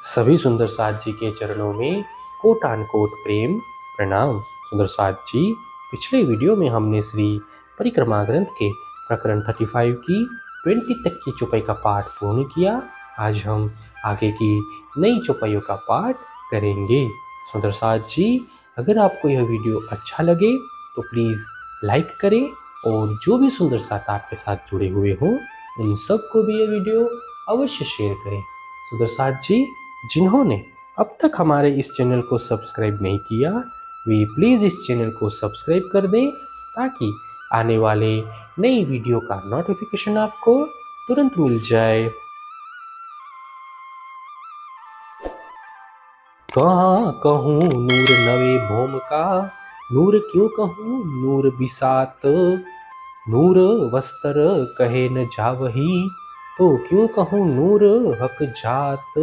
सभी सुंदर साथ जी के चरणों में कोटान कोट प्रेम प्रणाम। सुंदर साथ जी, पिछले वीडियो में हमने श्री परिक्रमा ग्रंथ के प्रकरण 35 की 20 तक की चौपाई का पाठ पूर्ण किया। आज हम आगे की नई चौपाइयों का पाठ करेंगे। सुंदर साथ जी, अगर आपको यह वीडियो अच्छा लगे तो प्लीज़ लाइक करें और जो भी सुंदर साथ आपके साथ जुड़े हुए हों उन सबको भी यह वीडियो अवश्य शेयर करें। सुंदर साथ जी, जिन्होंने अब तक हमारे इस चैनल को सब्सक्राइब नहीं किया वे प्लीज़ इस चैनल को सब्सक्राइब कर दें ताकि आने वाले नई वीडियो का नोटिफिकेशन आपको तुरंत मिल जाए। कहाँ कहूँ नूर नवे भोम का, नूर क्यों कहूँ नूर बिसात, नूर वस्त्र कहे न जावही, तो क्यों कहूँ नूर हक जात।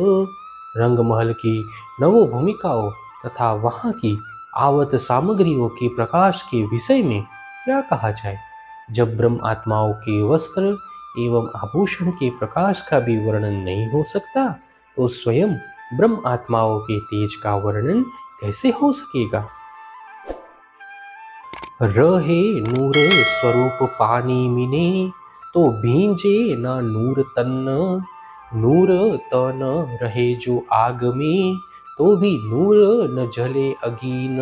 रंग महल की नवो भूमिकाओं तथा वहाँ की आवत सामग्रियों के प्रकाश के विषय में क्या कहा जाए। जब ब्रह्म आत्माओं के वस्त्र एवं आभूषण के प्रकाश का भी वर्णन नहीं हो सकता तो स्वयं ब्रह्म आत्माओं के तेज का वर्णन कैसे हो सकेगा। रहे नूर स्वरूप पानी मिने, तो भींजे न नूर तन, नूर तन रहे जो आग में, तो भी नूर न जले अगीन।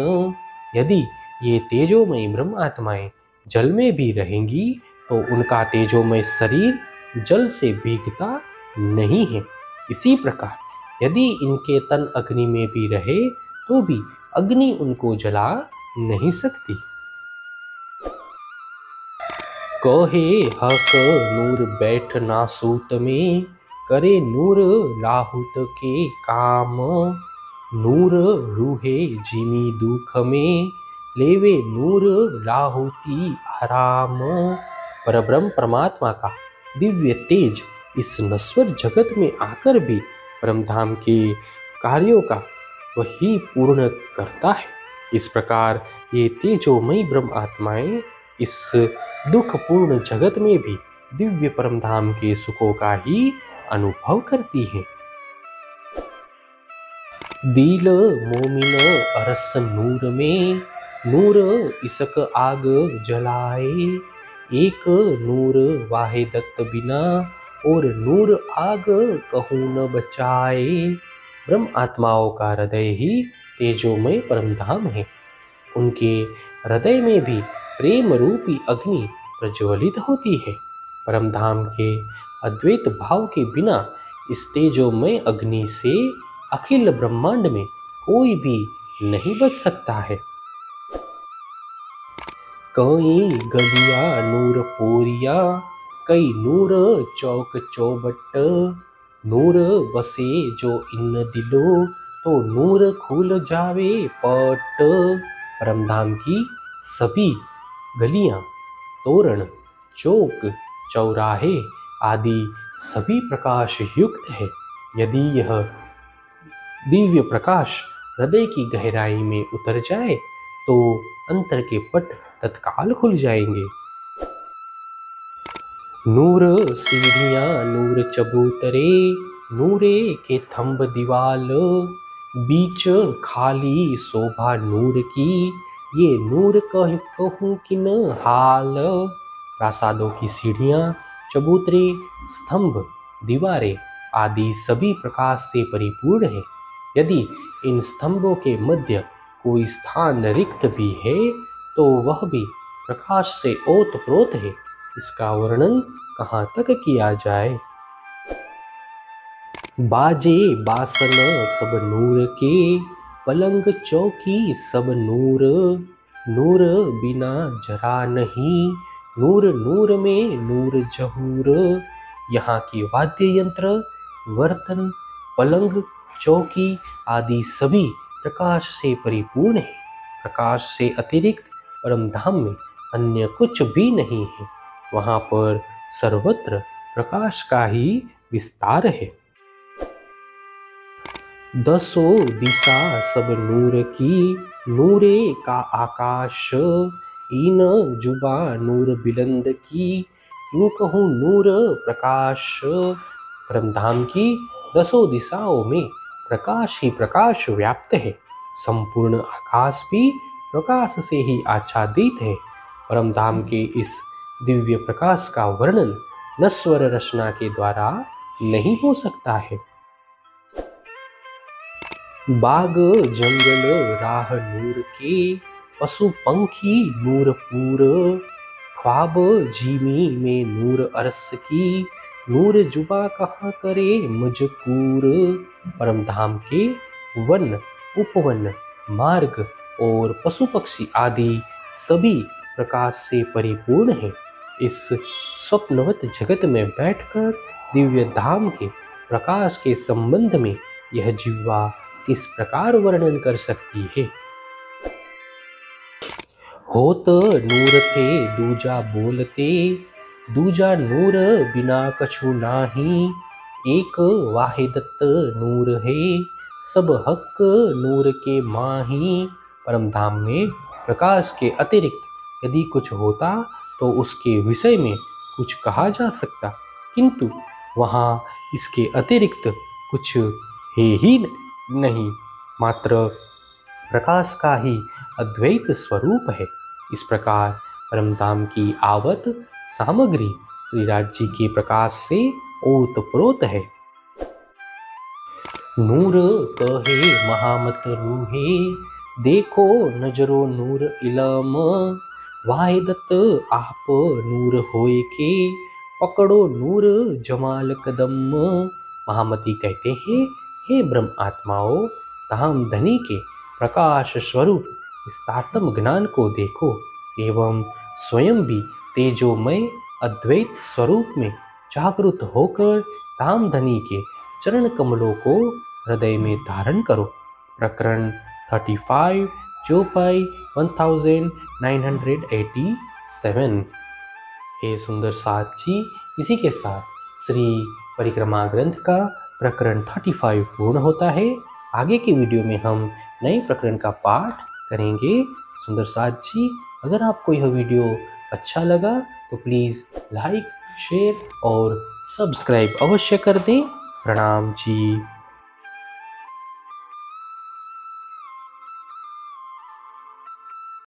यदि ये तेजोमय ब्रह्म आत्माएं जल में भी रहेंगी तो उनका तेजोमय शरीर जल से भीगता नहीं है। इसी प्रकार यदि इनके तन अग्नि में भी रहे तो भी अग्नि उनको जला नहीं सकती। कहे हक नूर बैठ ना सूत में, करे नूर लाहुत के काम, नूर रूहे जिमी दुख में, लेवे नूर लाहुती आराम। परब्रह्म परमात्मा का दिव्य तेज इस नश्वर जगत में आकर भी परमधाम के कार्यों का वही पूर्ण करता है। इस प्रकार ये तेजोमयी ब्रह्म आत्माएं इस दुखपूर्ण जगत में भी दिव्य परमधाम के सुखों का ही अनुभव करती हैं। दिल मोमिन अरस नूर में, नूर इसक आग जलाए, एक नूर वाहे दत्त बिना, और नूर आग कहूँ न बचाए। ब्रह्म आत्माओं का हृदय ही तेजोमय परमधाम है। उनके हृदय में भी प्रेम रूपी अग्नि प्रज्वलित होती है। परमधाम के अद्वैत भाव के बिना इस तेजोमय अग्नि से अखिल ब्रह्मांड में कोई भी नहीं बच सकता है। कई गलिया नूर पोरिया, कई नूर चौक चौबट, नूर बसे जो इन दिलो, तो नूर खुल जावे पट। परमधाम की सभी गलियां, तोरण, चौक, चौराहे आदि सभी प्रकाश युक्त है। यदि यह दिव्य प्रकाश हृदय की गहराई में उतर जाए तो अंतर के पट तत्काल खुल जाएंगे। नूर सीढ़ियां नूर चबूतरे, नूरे के थंब दीवाल, बीच खाली शोभा नूर की, ये नूर कहूँ कि न हाल। प्रासादों की सीढ़ियां, चबूतरे, स्तंभ, दीवारें आदि सभी प्रकाश से परिपूर्ण है। यदि इन स्तंभों के मध्य कोई स्थान रिक्त भी है तो वह भी प्रकाश से ओतप्रोत है। इसका वर्णन कहाँ तक किया जाए। बाजे बासन सब नूर के, पलंग चौकी सब नूर, नूर बिना जरा नहीं, नूर नूर में नूर जहूर। यहाँ की वाद्य यंत्र, बर्तन, पलंग, चौकी आदि सभी प्रकाश से परिपूर्ण है। प्रकाश से अतिरिक्त परमधाम में अन्य कुछ भी नहीं है। वहाँ पर सर्वत्र प्रकाश का ही विस्तार है। दसों दिशा सब नूर की, नूरे का आकाश, इन जुबा नूर बिलंद की, क्यों कहूँ नूर प्रकाश। परमधाम की 10 दिशाओं में प्रकाश ही प्रकाश व्याप्त है। संपूर्ण आकाश भी प्रकाश से ही आच्छादित है। परम धाम के इस दिव्य प्रकाश का वर्णन नश्वर रचना के द्वारा नहीं हो सकता है। बाग जंगल राह नूर के, पशु पंखी नूर पूर, ख्वाब जीमी में नूर अरस की, नूर जुबा कहाँ करे मजकूर। परम धाम के वन, उपवन, मार्ग और पशु पक्षी आदि सभी प्रकाश से परिपूर्ण है। इस स्वप्नवत जगत में बैठकर दिव्य धाम के प्रकाश के संबंध में यह जिह्वा किस प्रकार वर्णन कर सकती है। होत नूर थे दूजा बोलते, दूजा नूर बिना कछु नाही, एक वाहिदत नूर है सब हक नूर के माही। परम धाम में प्रकाश के अतिरिक्त यदि कुछ होता तो उसके विषय में कुछ कहा जा सकता, किंतु वहाँ इसके अतिरिक्त कुछ है ही नहीं, मात्र प्रकाश का ही अद्वैत स्वरूप है। इस प्रकार परमधाम की आवत सामग्री श्रीराज जी के प्रकाश से ओतप्रोत है। नूर कहे महामत रूहे, देखो नजरो नूर इलम, वाहिदत आप नूर होए के, पकड़ो नूर जमाल कदम। महामती कहते हैं, हे ब्रह्म आत्माओं, धाम धनी के प्रकाश स्वरूप इस तारतम ज्ञान को देखो एवं स्वयं भी तेजोमय अद्वैत स्वरूप में जागृत होकर धाम धनी के चरण कमलों को हृदय में धारण करो। प्रकरण 35 चौपाई 1987। हे सुंदर साथ जी, इसी के साथ श्री परिक्रमा ग्रंथ का प्रकरण 35 पूर्ण होता है। आगे की वीडियो में हम नए प्रकरण का पाठ करेंगे। सुंदर साथ जी, अगर आपको यह वीडियो अच्छा लगा तो प्लीज़ लाइक, शेयर और सब्सक्राइब अवश्य कर दें। प्रणाम जी।